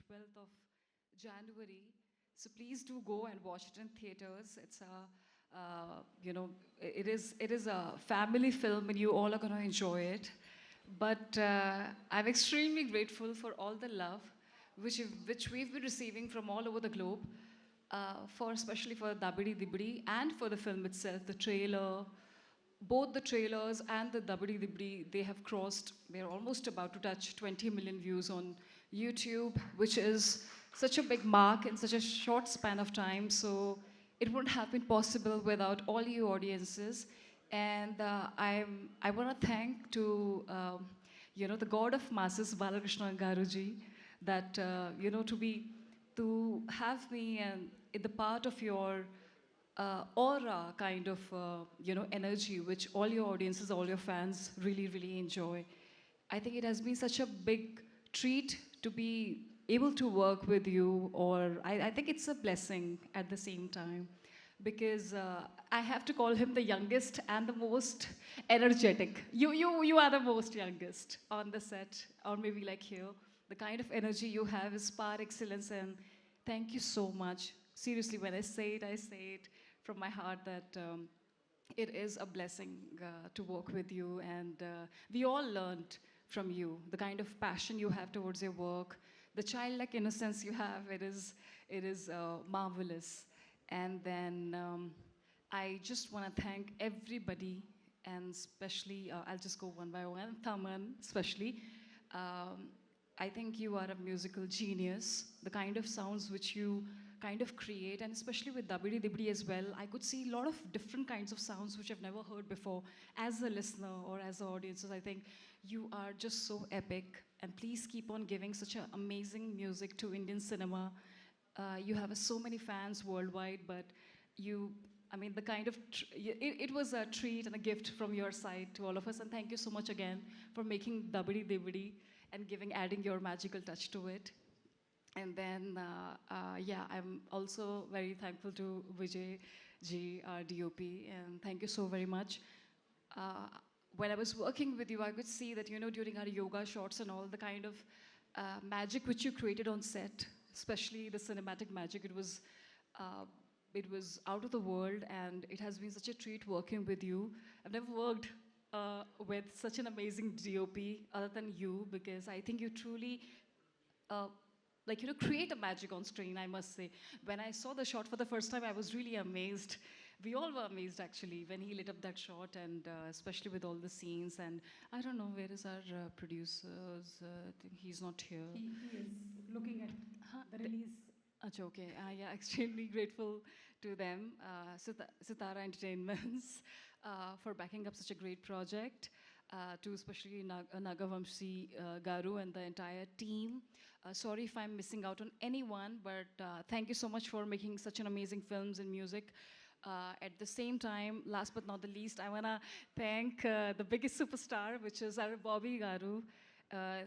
12th of January. So please do go and watch it in theaters. It's a, it is a family film, and you all are going to enjoy it. But I'm extremely grateful for all the love which we've been receiving from all over the globe, for especially for Dabidi Dibidi and for the film itself, the trailer, both the trailers and the Dabadi Dibdi, they have crossed, they're almost about to touch 20 million views on YouTube, which is such a big mark in such a short span of time. So it wouldn't have been possible without all you audiences. And I want to thank to, the God of masses, Balakrishna Garuji, that, to have me and in the part of your aura kind of energy which all your audiences, all your fans really enjoy. I think it has been such a big treat to be able to work with you, or I think it's a blessing at the same time, because I have to call him the youngest and the most energetic. You are the most youngest on the set, or maybe like here. The kind of energy you have is par excellence, and thank you so much. Seriously, when I say it from my heart that it is a blessing to work with you, and we all learned from you the kind of passion you have towards your work, the childlike innocence you have. It is marvelous. And then I just want to thank everybody, and especially I'll just go one by one. Thaman, especially. Um, I think you are a musical genius. The kind of sounds which you kind of create, and especially with Dabidi Dibidi as well, I could see a lot of different kinds of sounds which I've never heard before. As a listener or as an audience, I think you are just so epic. And please keep on giving such an amazing music to Indian cinema. You have so many fans worldwide, but the kind of, it was a treat and a gift from your side to all of us. And thank you so much again for making Dabidi Dibidi and adding your magical touch to it. And then, I'm also very thankful to Vijay ji, our DOP, and thank you so very much. Uh, when I was working with you, I could see that, during our yoga shots and all, the kind of magic which you created on set, especially the cinematic magic, uh, it was out of the world, and it has been such a treat working with you. I've never worked with such an amazing DOP other than you, because I think you truly uh, create a magic on screen, I must say. When I saw the shot for the first time, I was really amazed. We all were amazed, actually, when he lit up that shot, and especially with all the scenes. And I don't know, where is our producers? I think he's not here. He is looking at the release. Acha, okay. Yeah, extremely grateful to them, Sitara Entertainments, for backing up such a great project. To especially Nagavamshi Garu and the entire team. Sorry if I'm missing out on anyone, but thank you so much for making such an amazing films and music. At the same time, last but not the least, I want to thank the biggest superstar, which is our Bobby Garu.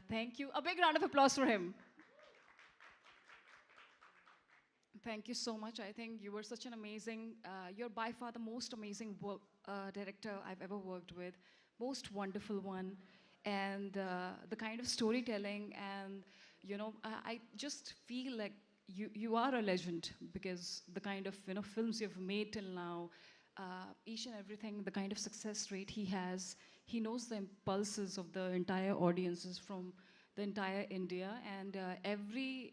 Thank you. A big round of applause for him. Thank you so much. I think you were such an amazing, you're by far the most amazing director I've ever worked with, most wonderful one. And the kind of storytelling, and I just feel like you are a legend, because the kind of films you've made till now, each and everything, the kind of success rate he has, he knows the impulses of the entire audiences from the entire India, and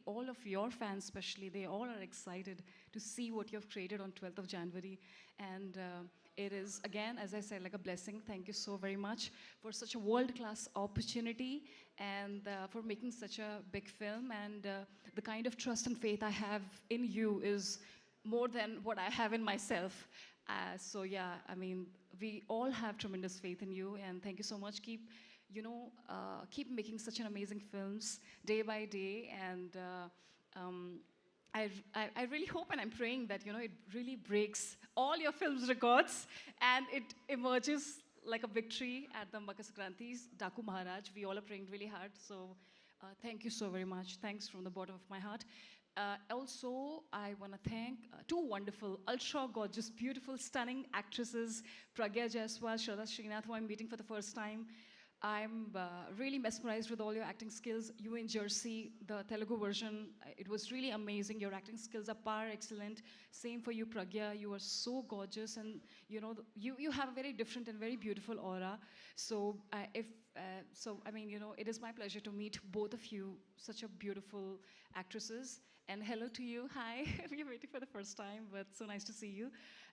all of your fans especially, they all are excited to see what you've created on 12th of January. And it is, again, as I said, like a blessing. Thank you so very much for such a world-class opportunity, and for making such a big film. And the kind of trust and faith I have in you is more than what I have in myself. So yeah, we all have tremendous faith in you, and thank you so much. Keep making such an amazing films day by day, and I really hope, and I'm praying that it really breaks all your films records, and it emerges like a victory at the Makar Sankranti's Daku Maharaj. We all are praying really hard, so thank you so very much. Thanks from the bottom of my heart. Also, I want to thank two wonderful, ultra gorgeous, beautiful, stunning actresses, Pragya Jaiswal, Shraddha Srinath, who I'm meeting for the first time. I'm really mesmerized with all your acting skills. You in Jersey, the Telugu version, it was really amazing. Your acting skills are par excellent. Same for you, Pragya. You are so gorgeous, and you know you have a very different and very beautiful aura. So if so, I mean, it is my pleasure to meet both of you, such a beautiful actresses. And hello to you. Hi. We're waiting for the first time, but so nice to see you.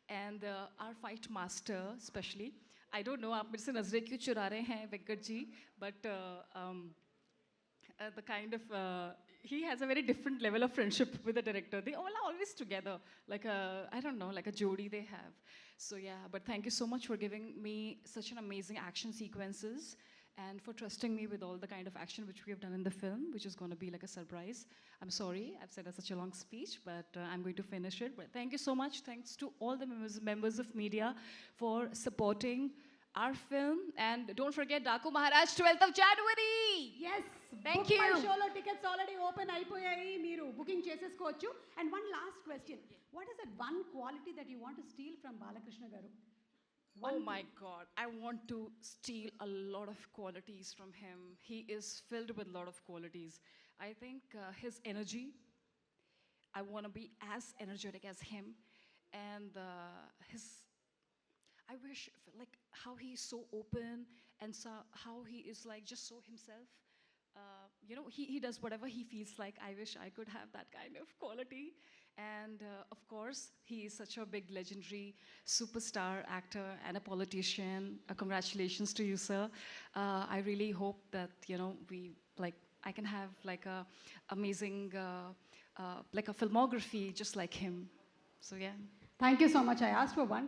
And our fight master, especially. I don't know आप मेरे से नजरें क्यों चुरा रहे हैं Venkat ji, but the kind of he has a very different level of friendship with the director. They all are always together, like a, I don't know, like a jodi they have. So yeah, but thank you so much for giving me such an amazing action sequences and for trusting me with all the kind of action which we have done in the film, which is going to be like a surprise. I'm sorry, I've said such a long speech, but I'm going to finish it. But thank you so much. Thanks to all the members of media for supporting our film. And don't forget Daku Maharaj, 12th of January. Yes. Thank Book My you. Showlo tickets already open అయిపోయాయి, మీరు booking చేసేసుకోవచ్చు. And one last question. What is that one quality that you want to steal from Balakrishna garu? Oh my God, I want to steal a lot of qualities from him. He is filled with a lot of qualities. I think his energy, I want to be as energetic as him. And I wish, like, how he's so open and so, how he is like just so himself. He does whatever he feels like. I wish I could have that kind of quality. And of course, he is such a big legendary superstar actor and a politician. Congratulations to you, sir. I really hope that, I can have like a amazing, like a filmography just like him. So yeah. Thank you so much. I asked for one